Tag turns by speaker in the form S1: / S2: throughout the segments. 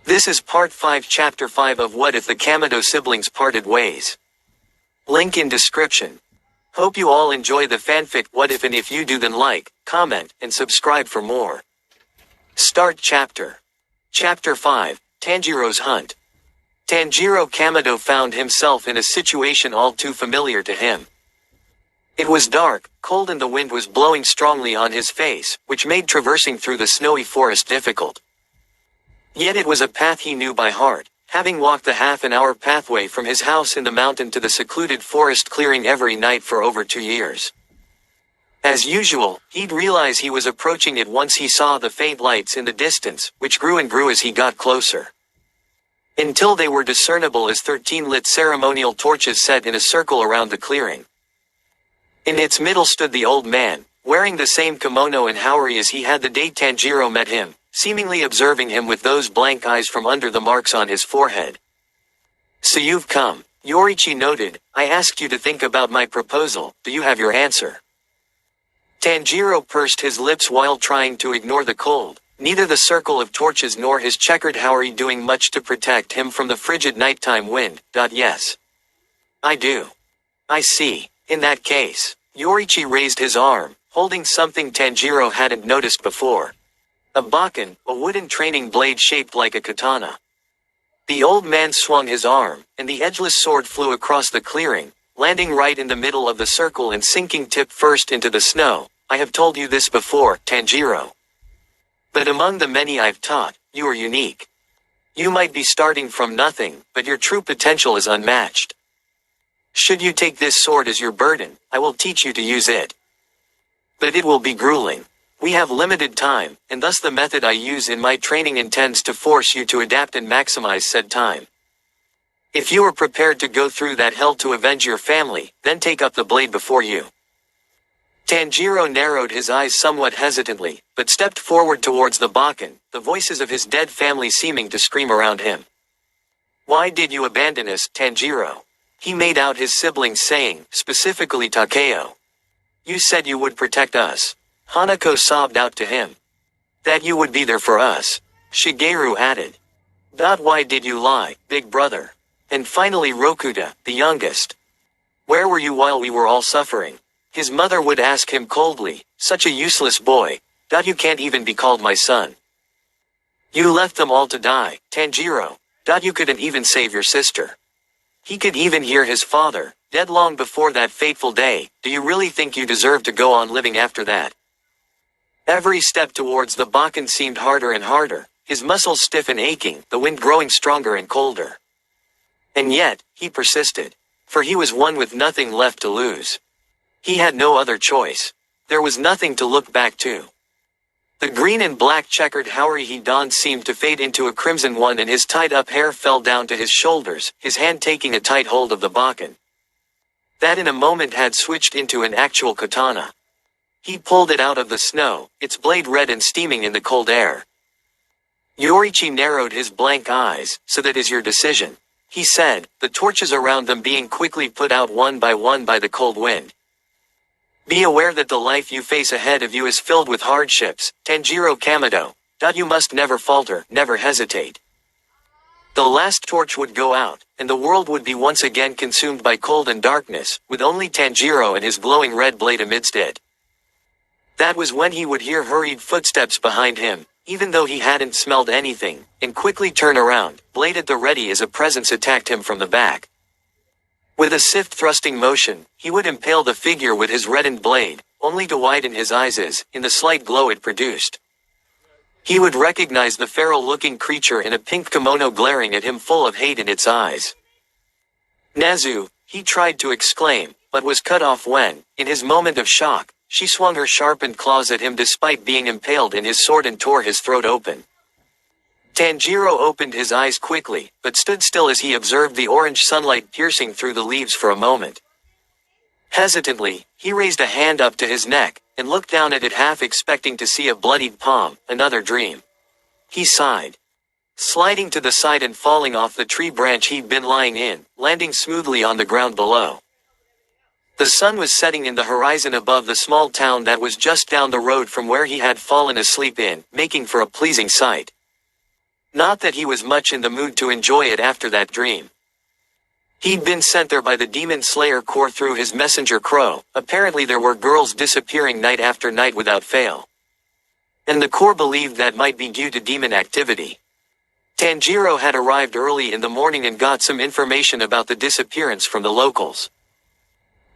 S1: This is part 5 chapter 5 of What If the Kamado Siblings Parted Ways. Link in description. Hope you all enjoy the fanfic What If, and if you do then like, comment, and subscribe for more. Start chapter. Chapter 5, Tanjiro's Hunt. Tanjiro Kamado found himself in a situation all too familiar to him. It was dark, cold, and the wind was blowing strongly on his face, which made traversing through the snowy forest difficult. Yet it was a path he knew by heart, having walked the half-an-hour pathway from his house in the mountain to the secluded forest clearing every night for over 2 years. As usual, he'd realize he was approaching it once he saw the faint lights in the distance, which grew and grew as he got closer, until they were discernible as 13 lit ceremonial torches set in a circle around the clearing. In its middle stood the old man, wearing the same kimono and haori as he had the day Tanjiro met him, seemingly observing him with those blank eyes from under the marks on his forehead. "So you've come," Yorichi noted. "I asked you to think about my proposal. Do you have your answer?" Tanjiro pursed his lips while trying to ignore the cold, neither the circle of torches nor his checkered haori doing much to protect him from the frigid nighttime wind. "Yes. I do." "I see. In that case." Yorichi raised his arm, holding something Tanjiro hadn't noticed before. A bakken, a wooden training blade shaped like a katana. The old man swung his arm, and the edgeless sword flew across the clearing, landing right in the middle of the circle and sinking tip first into the snow. "I have told you this before, Tanjiro. But among the many I've taught, you are unique. You might be starting from nothing, but your true potential is unmatched. Should you take this sword as your burden, I will teach you to use it. But it will be grueling. We have limited time, and thus the method I use in my training intends to force you to adapt and maximize said time. If you are prepared to go through that hell to avenge your family, then take up the blade before you." Tanjiro narrowed his eyes somewhat hesitantly, but stepped forward towards the bakken, the voices of his dead family seeming to scream around him. "Why did you abandon us, Tanjiro?" He made out his siblings saying, specifically Takeo. "You said you would protect us." Hanako sobbed out to him. "That you would be there for us," Shigeru added. "Why did you lie, big brother?" And finally Rokuta, the youngest. "Where were you while we were all suffering?" His mother would ask him coldly, "Such a useless boy. You can't even be called my son. You left them all to die, Tanjiro. You couldn't even save your sister." He could even hear his father, dead long before that fateful day. "Do you really think you deserve to go on living after that?" Every step towards the bakken seemed harder and harder, his muscles stiff and aching, the wind growing stronger and colder. And yet, he persisted. For he was one with nothing left to lose. He had no other choice. There was nothing to look back to. The green and black checkered haori he donned seemed to fade into a crimson one, and his tied-up hair fell down to his shoulders, his hand taking a tight hold of the bakken. That in a moment had switched into an actual katana. He pulled it out of the snow, its blade red and steaming in the cold air. Yorichi narrowed his blank eyes. "So that is your decision," he said, the torches around them being quickly put out one by the cold wind. "Be aware that the life you face ahead of you is filled with hardships, Tanjiro Kamado. You must never falter, never hesitate." The last torch would go out, and the world would be once again consumed by cold and darkness, with only Tanjiro and his glowing red blade amidst it. That was when he would hear hurried footsteps behind him, even though he hadn't smelled anything, and quickly turn around, blade at the ready as a presence attacked him from the back. With a swift thrusting motion, he would impale the figure with his reddened blade, only to widen his eyes as, in the slight glow it produced, he would recognize the feral-looking creature in a pink kimono glaring at him full of hate in its eyes. "Nezu," he tried to exclaim, but was cut off when, in his moment of shock, she swung her sharpened claws at him despite being impaled in his sword and tore his throat open. Tanjiro opened his eyes quickly, but stood still as he observed the orange sunlight piercing through the leaves for a moment. Hesitantly, he raised a hand up to his neck, and looked down at it half expecting to see a bloodied palm. Another dream. He sighed. Sliding to the side and falling off the tree branch he'd been lying in, landing smoothly on the ground below. The sun was setting in the horizon above the small town that was just down the road from where he had fallen asleep in, making for a pleasing sight. Not that he was much in the mood to enjoy it after that dream. He'd been sent there by the Demon Slayer Corps through his messenger Crow. Apparently there were girls disappearing night after night without fail. And the Corps believed that might be due to demon activity. Tanjiro had arrived early in the morning and got some information about the disappearance from the locals.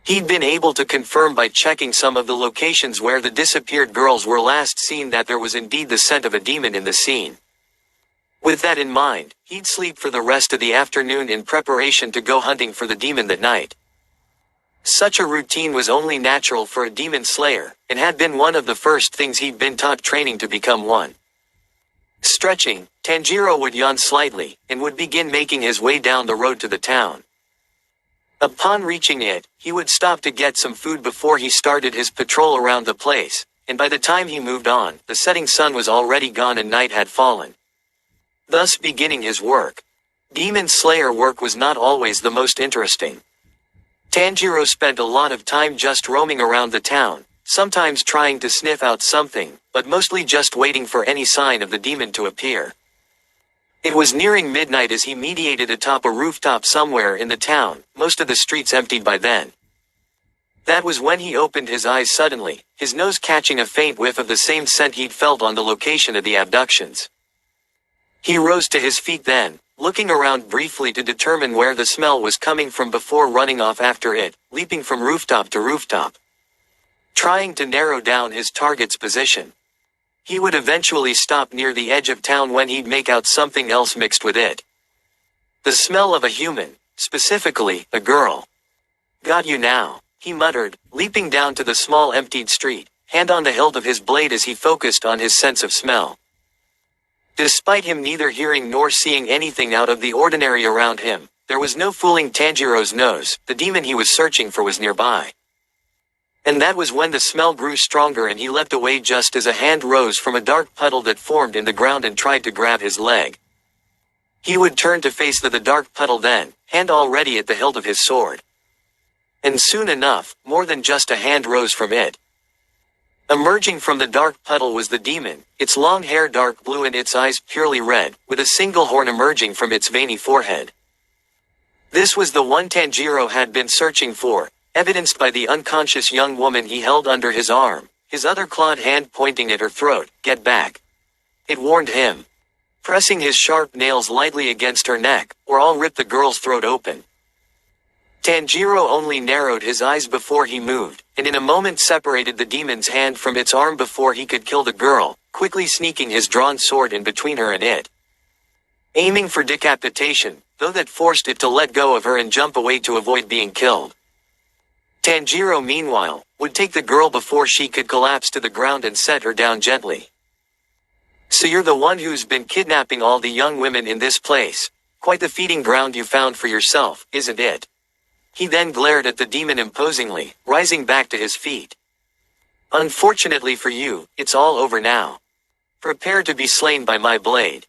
S1: He'd been able to confirm by checking some of the locations where the disappeared girls were last seen that there was indeed the scent of a demon in the scene. With that in mind, he'd sleep for the rest of the afternoon in preparation to go hunting for the demon that night. Such a routine was only natural for a demon slayer, and had been one of the first things he'd been taught training to become one. Stretching, Tanjiro would yawn slightly, and would begin making his way down the road to the town. Upon reaching it, he would stop to get some food before he started his patrol around the place, and by the time he moved on, the setting sun was already gone and night had fallen. Thus beginning his work. Demon Slayer work was not always the most interesting. Tanjiro spent a lot of time just roaming around the town, sometimes trying to sniff out something, but mostly just waiting for any sign of the demon to appear. It was nearing midnight as he mediated atop a rooftop somewhere in the town, most of the streets emptied by then. That was when he opened his eyes suddenly, his nose catching a faint whiff of the same scent he'd felt on the location of the abductions. He rose to his feet then, looking around briefly to determine where the smell was coming from before running off after it, leaping from rooftop to rooftop, trying to narrow down his target's position. He would eventually stop near the edge of town when he'd make out something else mixed with it. The smell of a human, specifically, a girl. "Got you now," he muttered, leaping down to the small emptied street, hand on the hilt of his blade as he focused on his sense of smell. Despite him neither hearing nor seeing anything out of the ordinary around him, there was no fooling Tanjiro's nose. The demon he was searching for was nearby. And that was when the smell grew stronger and he leapt away just as a hand rose from a dark puddle that formed in the ground and tried to grab his leg. He would turn to face the dark puddle then, hand already at the hilt of his sword. And soon enough, more than just a hand rose from it. Emerging from the dark puddle was the demon, its long hair dark blue and its eyes purely red, with a single horn emerging from its veiny forehead. This was the one Tanjiro had been searching for, evidenced by the unconscious young woman he held under his arm, his other clawed hand pointing at her throat. "Get back," it warned him, pressing his sharp nails lightly against her neck, or I'll rip the girl's throat open. Tanjiro only narrowed his eyes before he moved, and in a moment separated the demon's hand from its arm before he could kill the girl, quickly sneaking his drawn sword in between her and it. Aiming for decapitation, though that forced it to let go of her and jump away to avoid being killed. Tanjiro meanwhile, would take the girl before she could collapse to the ground and set her down gently. "So you're the one who's been kidnapping all the young women in this place. Quite the feeding ground you found for yourself, isn't it?" He then glared at the demon imposingly, rising back to his feet. "Unfortunately for you, it's all over now. Prepare to be slain by my blade."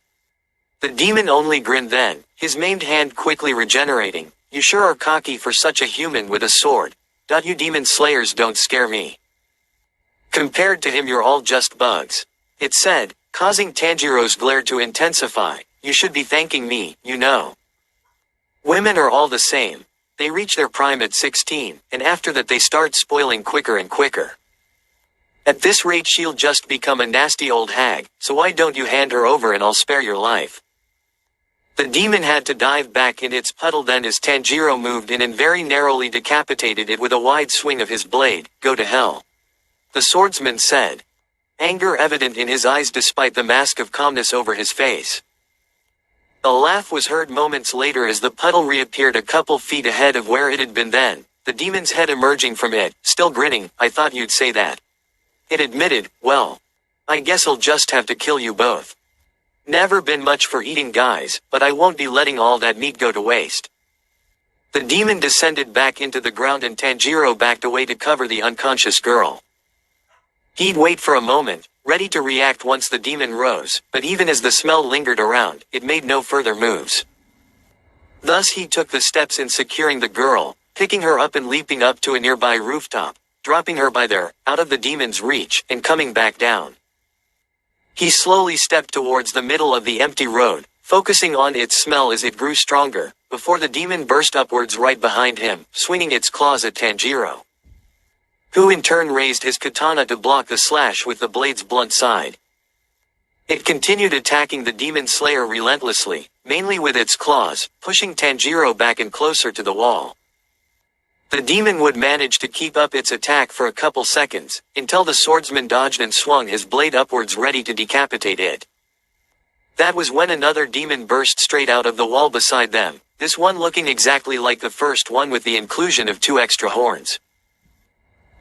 S1: The demon only grinned then, his maimed hand quickly regenerating. "You sure are cocky for such a human with a sword. You demon slayers don't scare me. Compared to him you're all just bugs," it said, causing Tanjiro's glare to intensify. "You should be thanking me, you know. Women are all the same. They reach their prime at 16, and after that they start spoiling quicker and quicker. At this rate she'll just become a nasty old hag, so why don't you hand her over and I'll spare your life." The demon had to dive back in its puddle then as Tanjiro moved in and very narrowly decapitated it with a wide swing of his blade. "Go to hell," the swordsman said, anger evident in his eyes despite the mask of calmness over his face. A laugh was heard moments later as the puddle reappeared a couple feet ahead of where it had been then, the demon's head emerging from it, still grinning. "I thought you'd say that," it admitted. "Well, I guess I'll just have to kill you both. Never been much for eating guys, but I won't be letting all that meat go to waste." The demon descended back into the ground and Tanjiro backed away to cover the unconscious girl. He'd wait for a moment, ready to react once the demon rose, but even as the smell lingered around, it made no further moves. Thus he took the steps in securing the girl, picking her up and leaping up to a nearby rooftop, dropping her by there, out of the demon's reach, and coming back down. He slowly stepped towards the middle of the empty road, focusing on its smell as it grew stronger, before the demon burst upwards right behind him, swinging its claws at Tanjiro, who in turn raised his katana to block the slash with the blade's blunt side. It continued attacking the demon slayer relentlessly, mainly with its claws, pushing Tanjiro back and closer to the wall. The demon would manage to keep up its attack for a couple seconds, until the swordsman dodged and swung his blade upwards ready to decapitate it. That was when another demon burst straight out of the wall beside them, this one looking exactly like the first one with the inclusion of 2 extra horns.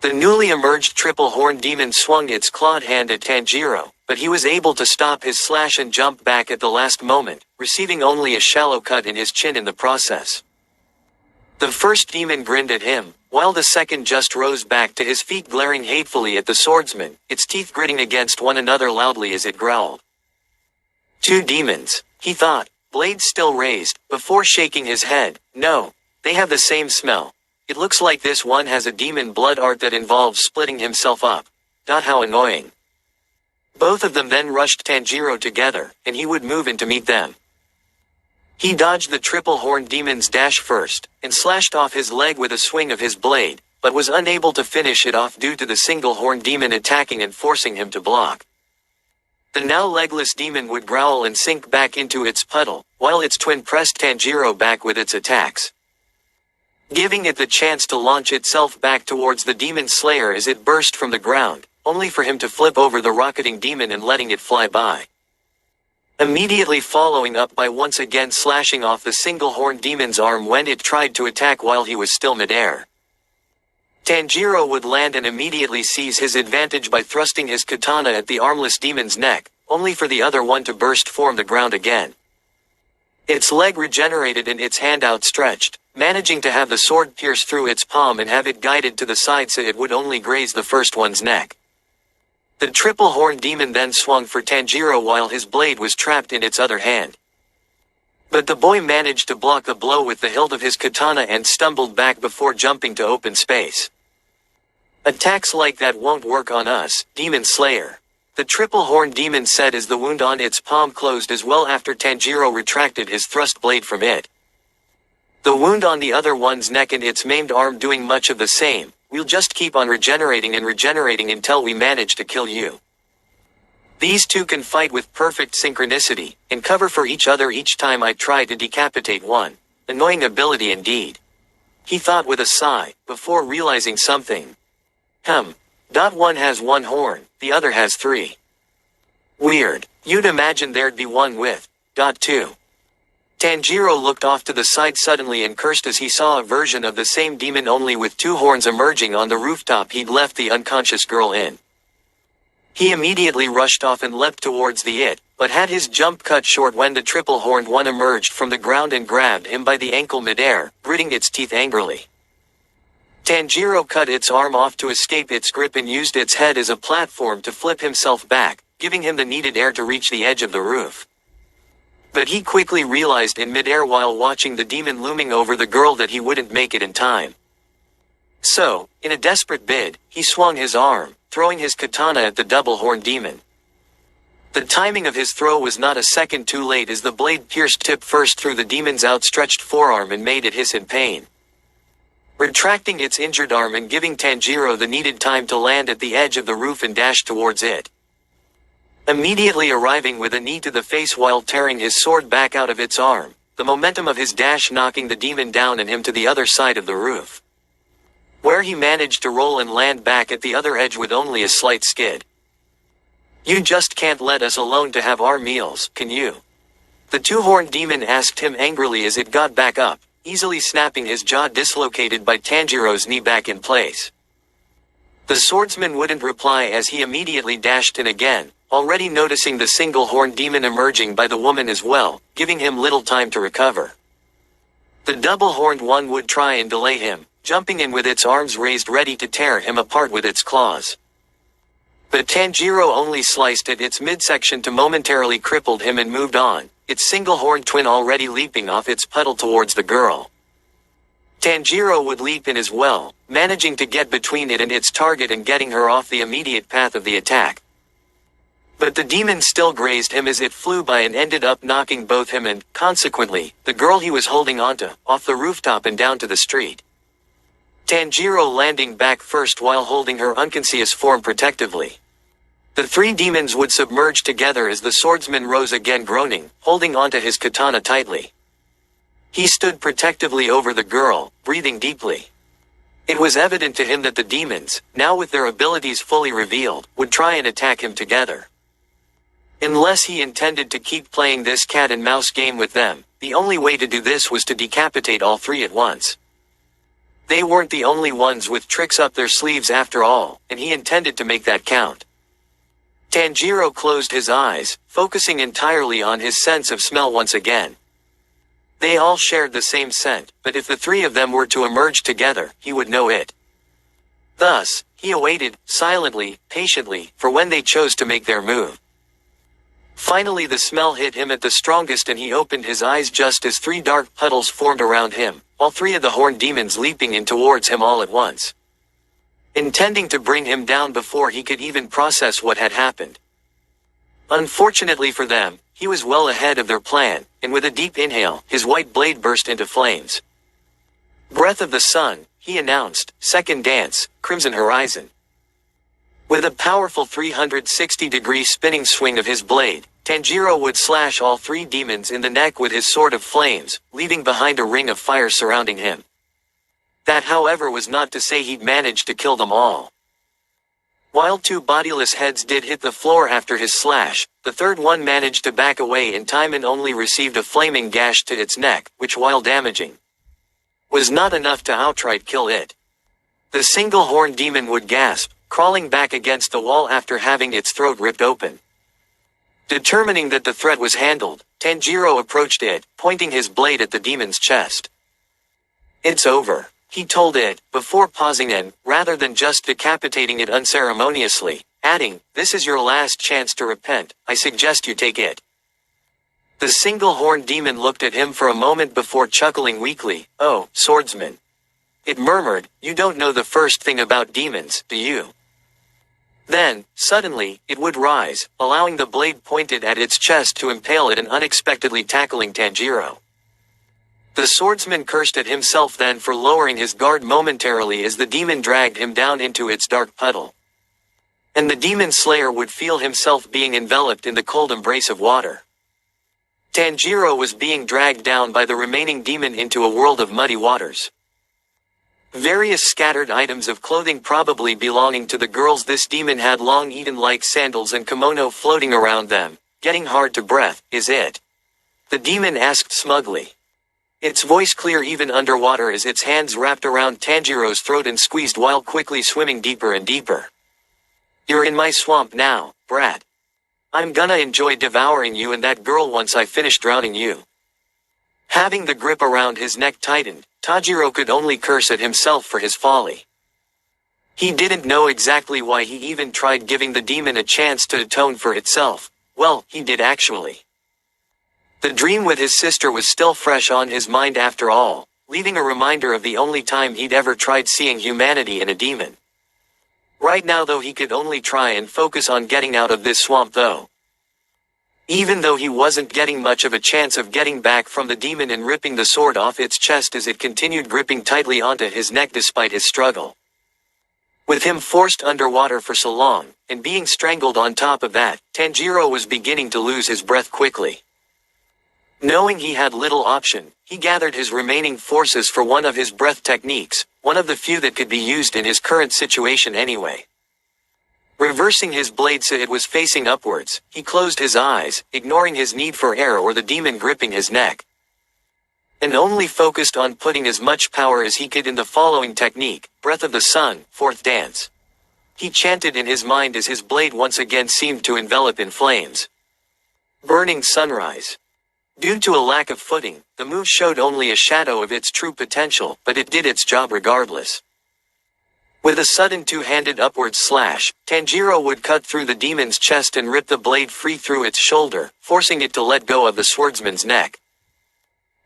S1: The newly emerged triple horn demon swung its clawed hand at Tanjiro, but he was able to stop his slash and jump back at the last moment, receiving only a shallow cut in his chin in the process. The first demon grinned at him, while the second just rose back to his feet glaring hatefully at the swordsman, its teeth gritting against one another loudly as it growled. 2 demons, he thought, blades still raised, before shaking his head. No, they have the same smell. It looks like this one has a demon blood art that involves splitting himself up. How annoying. Both of them then rushed Tanjiro together, and he would move in to meet them. He dodged the triple horn demon's dash first, and slashed off his leg with a swing of his blade, but was unable to finish it off due to the single horn demon attacking and forcing him to block. The now legless demon would growl and sink back into its puddle, while its twin pressed Tanjiro back with its attacks, giving it the chance to launch itself back towards the demon slayer as it burst from the ground, only for him to flip over the rocketing demon and letting it fly by, immediately following up by once again slashing off the single horn demon's arm when it tried to attack while he was still midair. Tanjiro would land and immediately seize his advantage by thrusting his katana at the armless demon's neck, only for the other one to burst from the ground again. Its leg regenerated and its hand outstretched, managing to have the sword pierce through its palm and have it guided to the side so it would only graze the first one's neck. The triple horn demon then swung for Tanjiro while his blade was trapped in its other hand. But the boy managed to block the blow with the hilt of his katana and stumbled back before jumping to open space. Attacks like that won't work on us, Demon Slayer, the triple horn demon said as the wound on its palm closed as well after Tanjiro retracted his thrust blade from it. The wound on the other one's neck and its maimed arm doing much of the same. We'll just keep on regenerating and regenerating until we manage to kill you. These two can fight with perfect synchronicity, and cover for each other each time I try to decapitate one. Annoying ability indeed, he thought with a sigh, before realizing something. One has 1 horn, the other has 3. Weird. You'd imagine there'd be one with, 2. Tanjiro looked off to the side suddenly and cursed as he saw a version of the same demon only with 2 horns emerging on the rooftop he'd left the unconscious girl in. He immediately rushed off and leapt towards it, but had his jump cut short when the triple-horned one emerged from the ground and grabbed him by the ankle midair, gritting its teeth angrily. Tanjiro cut its arm off to escape its grip and used its head as a platform to flip himself back, giving him the needed air to reach the edge of the roof. But he quickly realized in midair while watching the demon looming over the girl that he wouldn't make it in time. So, in a desperate bid, he swung his arm, throwing his katana at the double-horned demon. The timing of his throw was not a second too late as the blade pierced tip first through the demon's outstretched forearm and made it hiss in pain, retracting its injured arm and giving Tanjiro the needed time to land at the edge of the roof and dash towards it, immediately arriving with a knee to the face while tearing his sword back out of its arm, the momentum of his dash knocking the demon down and him to the other side of the roof, where he managed to roll and land back at the other edge with only a slight skid. "You just can't let us alone to have our meals, can you?" The two-horned demon asked him angrily as it got back up, easily snapping his jaw dislocated by Tanjiro's knee back in place. The swordsman wouldn't reply as he immediately dashed in again, already noticing the single-horned demon emerging by the woman as well, giving him little time to recover. The double-horned one would try and delay him, jumping in with its arms raised ready to tear him apart with its claws. But Tanjiro only sliced at its midsection to momentarily crippled him and moved on, its single-horned twin already leaping off its puddle towards the girl. Tanjiro would leap in as well, managing to get between it and its target and getting her off the immediate path of the attack. But the demon still grazed him as it flew by and ended up knocking both him and, consequently, the girl he was holding onto, off the rooftop and down to the street. Tanjiro landing back first while holding her unconscious form protectively. The three demons would submerge together as the swordsman rose again groaning, holding onto his katana tightly. He stood protectively over the girl, breathing deeply. It was evident to him that the demons, now with their abilities fully revealed, would try and attack him together. Unless he intended to keep playing this cat and mouse game with them, the only way to do this was to decapitate all three at once. They weren't the only ones with tricks up their sleeves after all, and he intended to make that count. Tanjiro closed his eyes, focusing entirely on his sense of smell once again. They all shared the same scent, but if the three of them were to emerge together, he would know it. Thus, he awaited, silently, patiently, for when they chose to make their move. Finally the smell hit him at the strongest and he opened his eyes just as three dark puddles formed around him, all three of the horned demons leaping in towards him all at once, intending to bring him down before he could even process what had happened. Unfortunately for them, he was well ahead of their plan, and with a deep inhale, his white blade burst into flames. "Breath of the Sun," he announced, "second dance, Crimson Horizon." With a powerful 360-degree spinning swing of his blade, Tanjiro would slash all three demons in the neck with his sword of flames, leaving behind a ring of fire surrounding him. That however was not to say he'd managed to kill them all. While two bodiless heads did hit the floor after his slash, the third one managed to back away in time and only received a flaming gash to its neck, which while damaging, was not enough to outright kill it. The single horned demon would gasp, crawling back against the wall after having its throat ripped open. Determining that the threat was handled, Tanjiro approached it, pointing his blade at the demon's chest. "It's over," he told it, before pausing and, rather than just decapitating it unceremoniously, adding, "This is your last chance to repent, I suggest you take it." The single horned demon looked at him for a moment before chuckling weakly. "Oh, swordsman," it murmured, "you don't know the first thing about demons, do you?" Then, suddenly, it would rise, allowing the blade pointed at its chest to impale it and unexpectedly tackling Tanjiro. The swordsman cursed at himself then for lowering his guard momentarily as the demon dragged him down into its dark puddle. And the demon slayer would feel himself being enveloped in the cold embrace of water. Tanjiro was being dragged down by the remaining demon into a world of muddy waters. Various scattered items of clothing probably belonging to the girls this demon had long eaten like sandals and kimono floating around them, getting hard to breath. "Is it?" the demon asked smugly. Its voice clear even underwater as its hands wrapped around Tanjiro's throat and squeezed while quickly swimming deeper and deeper. "You're in my swamp now, brat. I'm gonna enjoy devouring you and that girl once I finish drowning you." Having the grip around his neck tightened, Tanjiro could only curse at himself for his folly. He didn't know exactly why he even tried giving the demon a chance to atone for itself. Well, he did actually. The dream with his sister was still fresh on his mind after all, leaving a reminder of the only time he'd ever tried seeing humanity in a demon. Right now though he could only try and focus on getting out of this swamp though. Even though he wasn't getting much of a chance of getting back from the demon and ripping the sword off its chest as it continued gripping tightly onto his neck despite his struggle. With him forced underwater for so long, and being strangled on top of that, Tanjiro was beginning to lose his breath quickly. Knowing he had little option, he gathered his remaining forces for one of his breath techniques, one of the few that could be used in his current situation anyway. Reversing his blade so it was facing upwards, he closed his eyes, ignoring his need for air or the demon gripping his neck, and only focused on putting as much power as he could in the following technique, Breath of the Sun, fourth dance. He chanted in his mind as his blade once again seemed to envelop in flames. Burning sunrise. Due to a lack of footing, the move showed only a shadow of its true potential, but it did its job regardless. With a sudden two-handed upward slash, Tanjiro would cut through the demon's chest and rip the blade free through its shoulder, forcing it to let go of the swordsman's neck.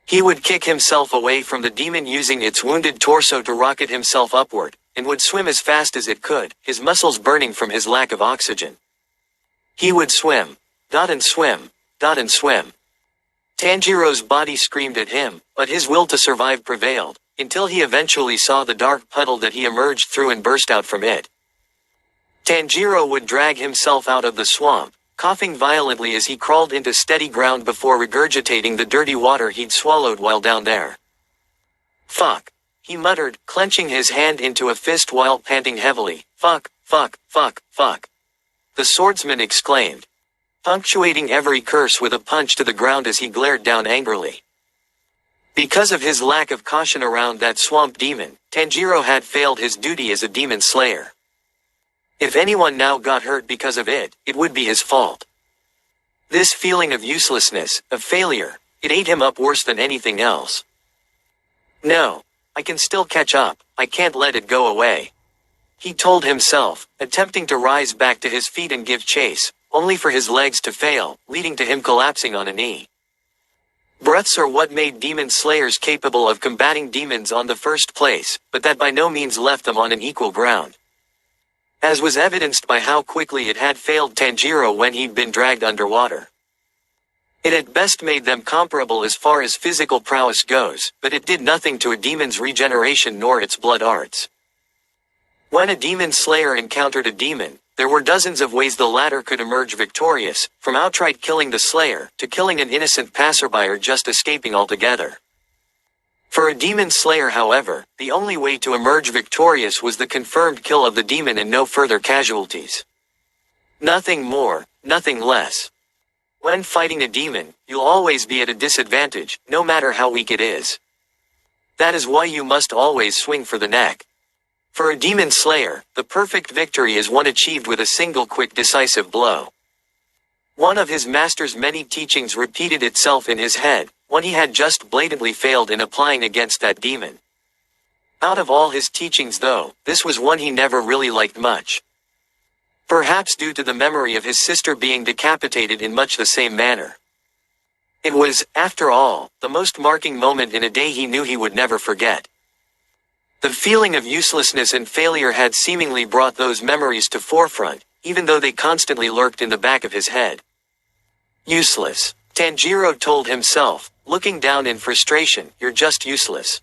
S1: He would kick himself away from the demon using its wounded torso to rocket himself upward, and would swim as fast as it could, his muscles burning from his lack of oxygen. He would swim. Dot and swim. Dot and swim. Tanjiro's body screamed at him, but his will to survive prevailed, until he eventually saw the dark puddle that he emerged through and burst out from it. Tanjiro would drag himself out of the swamp, coughing violently as he crawled into steady ground before regurgitating the dirty water he'd swallowed while down there. Fuck. He muttered, clenching his hand into a fist while panting heavily. Fuck, fuck, fuck, fuck. The swordsman exclaimed, punctuating every curse with a punch to the ground as he glared down angrily. Because of his lack of caution around that swamp demon, Tanjiro had failed his duty as a demon slayer. If anyone now got hurt because of it, it would be his fault. This feeling of uselessness, of failure, it ate him up worse than anything else. No. I can still catch up, I can't let it go away. He told himself, attempting to rise back to his feet and give chase, only for his legs to fail, leading to him collapsing on a knee. Breaths are what made demon slayers capable of combating demons on the first place, but that by no means left them on an equal ground. As was evidenced by how quickly it had failed Tanjiro when he'd been dragged underwater. It at best made them comparable as far as physical prowess goes, but it did nothing to a demon's regeneration nor its blood arts. When a demon slayer encountered a demon, there were dozens of ways the latter could emerge victorious, from outright killing the slayer, to killing an innocent passerby or just escaping altogether. For a demon slayer, however, the only way to emerge victorious was the confirmed kill of the demon and no further casualties. Nothing more, nothing less. When fighting a demon, you'll always be at a disadvantage, no matter how weak it is. That is why you must always swing for the neck. For a demon slayer, the perfect victory is one achieved with a single quick decisive blow. One of his master's many teachings repeated itself in his head, one he had just blatantly failed in applying against that demon. Out of all his teachings though, this was one he never really liked much. Perhaps due to the memory of his sister being decapitated in much the same manner. It was, after all, the most marking moment in a day he knew he would never forget. The feeling of uselessness and failure had seemingly brought those memories to forefront, even though they constantly lurked in the back of his head. Useless. Tanjiro told himself, looking down in frustration, you're just useless.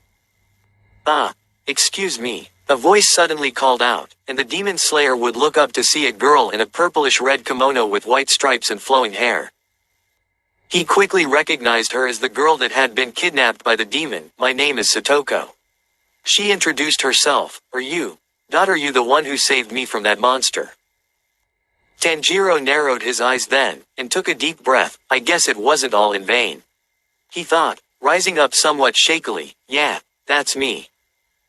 S1: Ah, excuse me. A voice suddenly called out, and the demon slayer would look up to see a girl in a purplish-red kimono with white stripes and flowing hair. He quickly recognized her as the girl that had been kidnapped by the demon. My name is Satoko. She introduced herself. Are you the one who saved me from that monster? Tanjiro narrowed his eyes then, and took a deep breath. I guess it wasn't all in vain. He thought, rising up somewhat shakily. Yeah, that's me.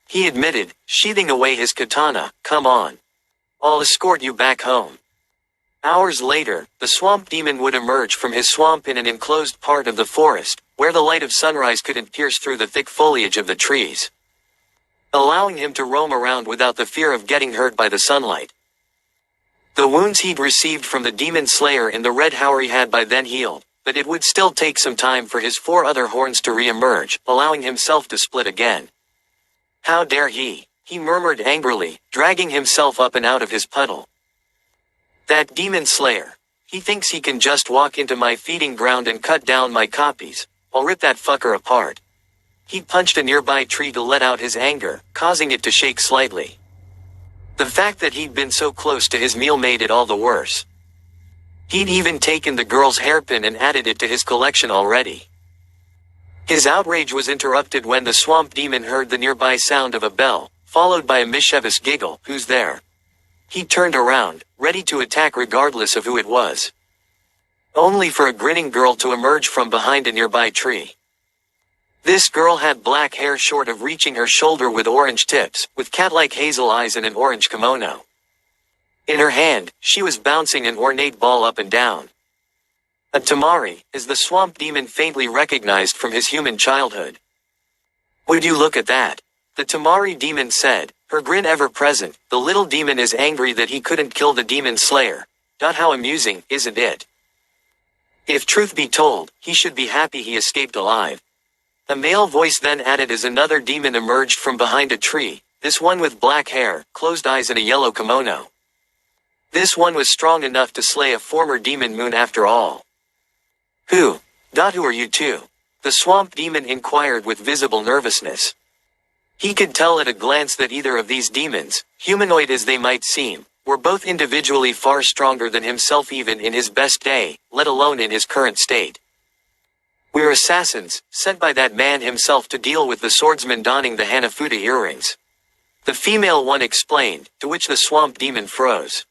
S1: He admitted, sheathing away his katana. Come on. I'll escort you back home. Hours later, the swamp demon would emerge from his swamp in an enclosed part of the forest, where the light of sunrise couldn't pierce through the thick foliage of the trees, allowing him to roam around without the fear of getting hurt by the sunlight. The wounds he'd received from the demon slayer in the red houri had by then healed, but it would still take some time for his 4 other horns to re-emerge, allowing himself to split again. How dare he murmured angrily, dragging himself up and out of his puddle. That demon slayer. He thinks he can just walk into my feeding ground and cut down my copies. I'll rip that fucker apart. He punched a nearby tree to let out his anger, causing it to shake slightly. The fact that he'd been so close to his meal made it all the worse. He'd even taken the girl's hairpin and added it to his collection already. His outrage was interrupted when the swamp demon heard the nearby sound of a bell, followed by a mischievous giggle. Who's there? He turned around, ready to attack regardless of who it was. Only for a grinning girl to emerge from behind a nearby tree. This girl had black hair short of reaching her shoulder with orange tips, with cat-like hazel eyes and an orange kimono. In her hand, she was bouncing an ornate ball up and down. A tamari, as the swamp demon faintly recognized from his human childhood. Would you look at that? The tamari demon said, her grin ever present. The little demon is angry that he couldn't kill the demon slayer. How amusing, isn't it? If truth be told, he should be happy he escaped alive. A male voice then added as another demon emerged from behind a tree, this one with black hair, closed eyes and a yellow kimono. This one was strong enough to slay a former demon moon after all. Who are you two? The swamp demon inquired with visible nervousness. He could tell at a glance that either of these demons, humanoid as they might seem, were both individually far stronger than himself even in his best day, let alone in his current state. We're assassins, sent by that man himself to deal with the swordsman donning the Hanafuda earrings. The female one explained, to which the swamp demon froze.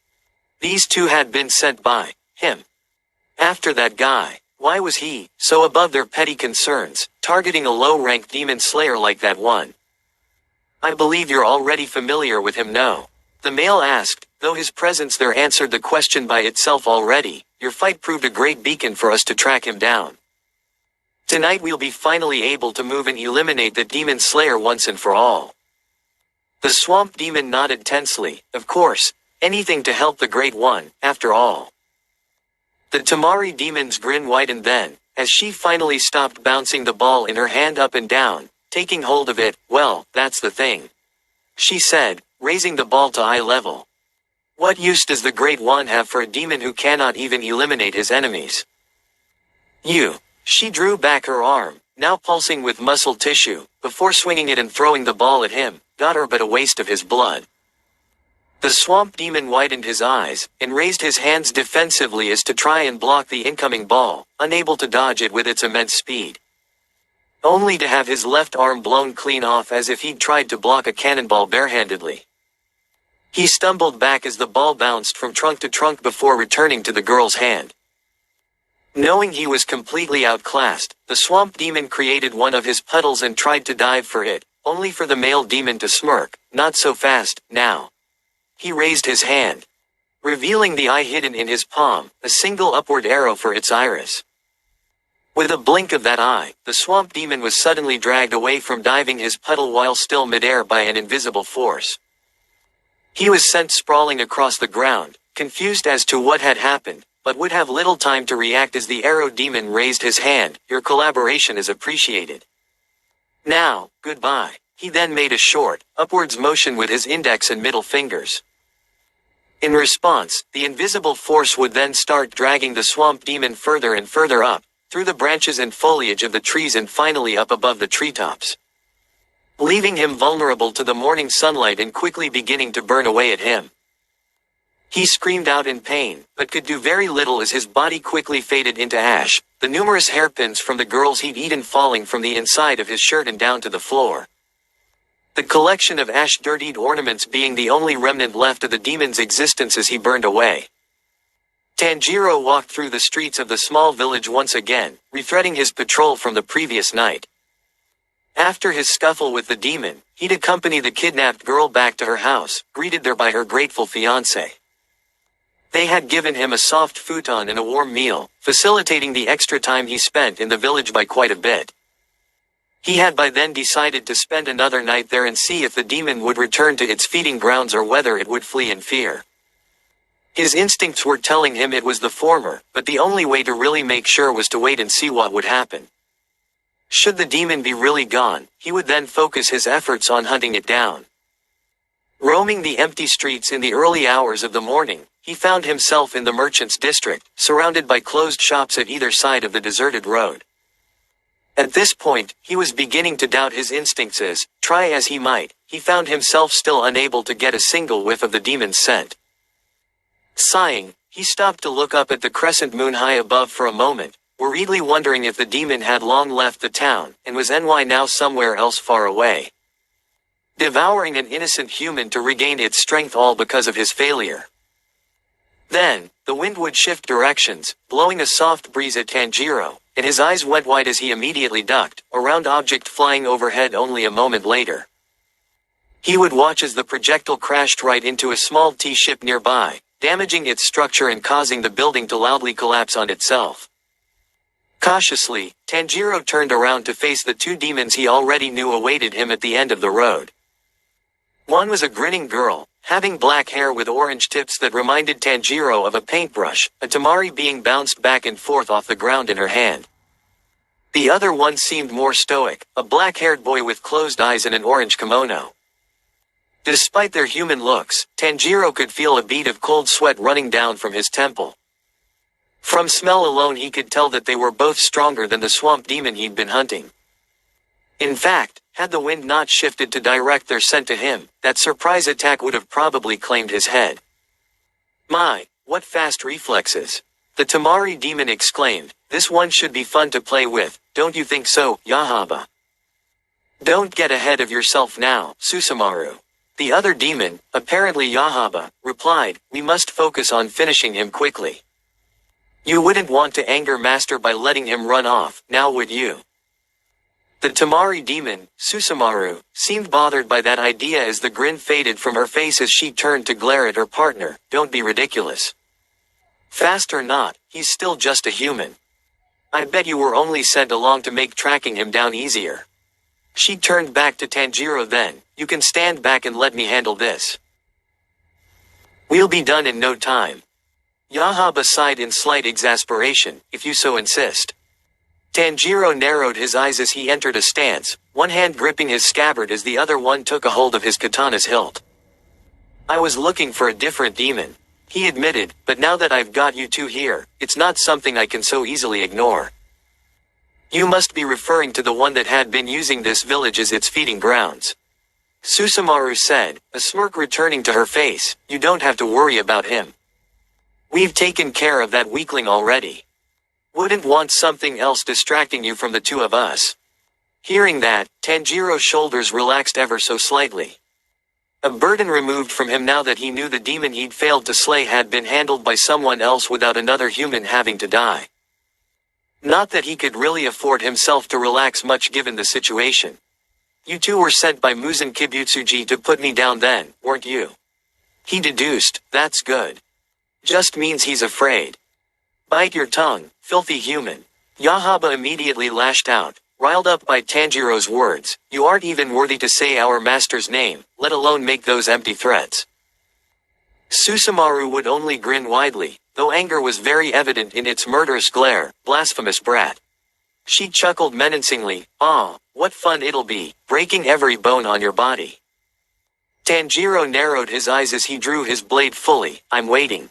S1: These two had been sent by him. After that guy, why was he, so above their petty concerns, targeting a low-ranked demon slayer like that one? I believe you're already familiar with him, no? The male asked, though his presence there answered the question by itself already. Your fight proved a great beacon for us to track him down. Tonight we'll be finally able to move and eliminate the demon slayer once and for all. The swamp demon nodded tensely, of course, anything to help the Great One, after all. The Tamari demon's grin widened then, as she finally stopped bouncing the ball in her hand up and down, taking hold of it. Well, that's the thing, she said, raising the ball to eye level. What use does the Great One have for a demon who cannot even eliminate his enemies? She drew back her arm, now pulsing with muscle tissue, before swinging it and throwing the ball at him, got her but a waste of his blood. The swamp demon widened his eyes, and raised his hands defensively as to try and block the incoming ball, unable to dodge it with its immense speed. Only to have his left arm blown clean off as if he'd tried to block a cannonball barehandedly. He stumbled back as the ball bounced from trunk to trunk before returning to the girl's hand. Knowing he was completely outclassed, the swamp demon created one of his puddles and tried to dive for it, only for the male demon to smirk. Not so fast, now. He raised his hand, revealing the eye hidden in his palm, a single upward arrow for its iris. With a blink of that eye, the swamp demon was suddenly dragged away from diving his puddle while still midair by an invisible force. He was sent sprawling across the ground, confused as to what had happened, but would have little time to react as the arrow demon raised his hand. Your collaboration is appreciated. Now, goodbye. He then made a short, upwards motion with his index and middle fingers. In response, the invisible force would then start dragging the swamp demon further and further up, through the branches and foliage of the trees and finally up above the treetops, leaving him vulnerable to the morning sunlight and quickly beginning to burn away at him. He screamed out in pain, but could do very little as his body quickly faded into ash, the numerous hairpins from the girls he'd eaten falling from the inside of his shirt and down to the floor. The collection of ash-dirtied ornaments being the only remnant left of the demon's existence as he burned away. Tanjiro walked through the streets of the small village once again, rethreading his patrol from the previous night. After his scuffle with the demon, he'd accompany the kidnapped girl back to her house, greeted there by her grateful fiancé. They had given him a soft futon and a warm meal, facilitating the extra time he spent in the village by quite a bit. He had by then decided to spend another night there and see if the demon would return to its feeding grounds or whether it would flee in fear. His instincts were telling him it was the former, but the only way to really make sure was to wait and see what would happen. Should the demon be really gone, he would then focus his efforts on hunting it down. Roaming the empty streets in the early hours of the morning, he found himself in the merchant's district, surrounded by closed shops at either side of the deserted road. At this point, he was beginning to doubt his instincts as, try as he might, he found himself still unable to get a single whiff of the demon's scent. Sighing, he stopped to look up at the crescent moon high above for a moment, worriedly wondering if the demon had long left the town, and was now somewhere else far away, devouring an innocent human to regain its strength, all because of his failure. Then, the wind would shift directions, blowing a soft breeze at Tanjiro, and his eyes went wide as he immediately ducked, a round object flying overhead only a moment later. He would watch as the projectile crashed right into a small tea ship nearby, damaging its structure and causing the building to loudly collapse on itself. Cautiously, Tanjiro turned around to face the two demons he already knew awaited him at the end of the road. One was a grinning girl, having black hair with orange tips that reminded Tanjiro of a paintbrush, a tamari being bounced back and forth off the ground in her hand. The other one seemed more stoic, a black-haired boy with closed eyes and an orange kimono. Despite their human looks, Tanjiro could feel a bead of cold sweat running down from his temple. From smell alone he could tell that they were both stronger than the swamp demon he'd been hunting. In fact, had the wind not shifted to direct their scent to him, that surprise attack would have probably claimed his head. My, what fast reflexes! The Tamari demon exclaimed, "This one should be fun to play with, don't you think so, Yahaba?" "Don't get ahead of yourself now, Susumaru." The other demon, apparently Yahaba, replied, "We must focus on finishing him quickly." "You wouldn't want to anger Master by letting him run off, now would you?" The Tamari demon, Susumaru, seemed bothered by that idea as the grin faded from her face as she turned to glare at her partner. "Don't be ridiculous. Fast or not, he's still just a human. I bet you were only sent along to make tracking him down easier." She turned back to Tanjiro then, "You can stand back and let me handle this. We'll be done in no time." Yahaba sighed in slight exasperation, "If you so insist." Tanjiro narrowed his eyes as he entered a stance, one hand gripping his scabbard as the other one took a hold of his katana's hilt. "I was looking for a different demon," he admitted, "but now that I've got you two here, it's not something I can so easily ignore." "You must be referring to the one that had been using this village as its feeding grounds," Susumaru said, a smirk returning to her face. "You don't have to worry about him. We've taken care of that weakling already. Wouldn't want something else distracting you from the two of us." Hearing that, Tanjiro's shoulders relaxed ever so slightly. A burden removed from him now that he knew the demon he'd failed to slay had been handled by someone else without another human having to die. Not that he could really afford himself to relax much given the situation. "You two were sent by Muzan Kibutsuji to put me down then, weren't you?" he deduced. "That's good. Just means he's afraid." "Bite your tongue, filthy human." Yahaba immediately lashed out, riled up by Tanjiro's words. "You aren't even worthy to say our master's name, let alone make those empty threats." Susumaru would only grin widely, though anger was very evident in its murderous glare. "Blasphemous brat." She chuckled menacingly. "Ah, what fun it'll be, breaking every bone on your body." Tanjiro narrowed his eyes as he drew his blade fully. "I'm waiting."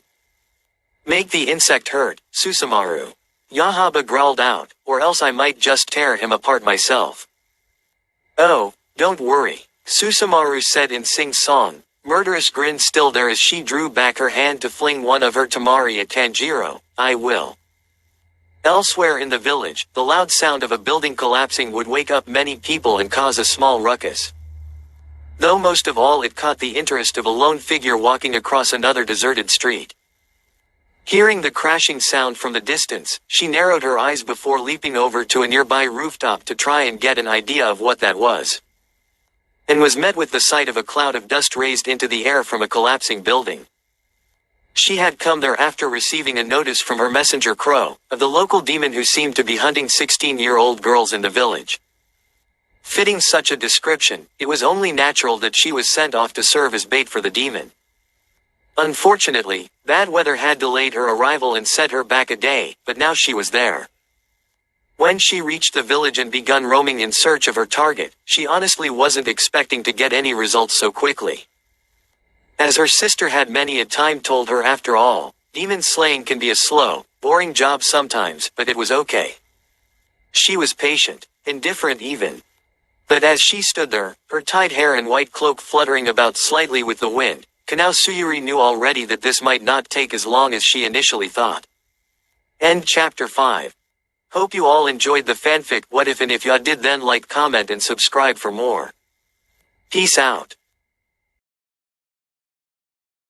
S1: "Make the insect hurt, Susumaru," Yahaba growled out, "or else I might just tear him apart myself." "Oh, don't worry," Susumaru said in sing-song, murderous grin still there as she drew back her hand to fling one of her tamari at Tanjiro. "I will." Elsewhere in the village, the loud sound of a building collapsing would wake up many people and cause a small ruckus. Though most of all it caught the interest of a lone figure walking across another deserted street. Hearing the crashing sound from the distance, she narrowed her eyes before leaping over to a nearby rooftop to try and get an idea of what that was. And was met with the sight of a cloud of dust raised into the air from a collapsing building. She had come there after receiving a notice from her messenger Crow, of the local demon who seemed to be hunting 16-year-old girls in the village. Fitting such a description, it was only natural that she was sent off to serve as bait for the demon. Unfortunately, bad weather had delayed her arrival and set her back a day, but now she was there. When she reached the village and begun roaming in search of her target, she honestly wasn't expecting to get any results so quickly. As her sister had many a time told her, after all, demon slaying can be a slow, boring job sometimes, but it was okay. She was patient, indifferent even. But as she stood there, her tied hair and white cloak fluttering about slightly with the wind, Kanao Suyuri knew already that this might not take as long as she initially thought. End chapter 5. Hope you all enjoyed the fanfic. What if, and if ya did, then like, comment and subscribe for more. Peace out.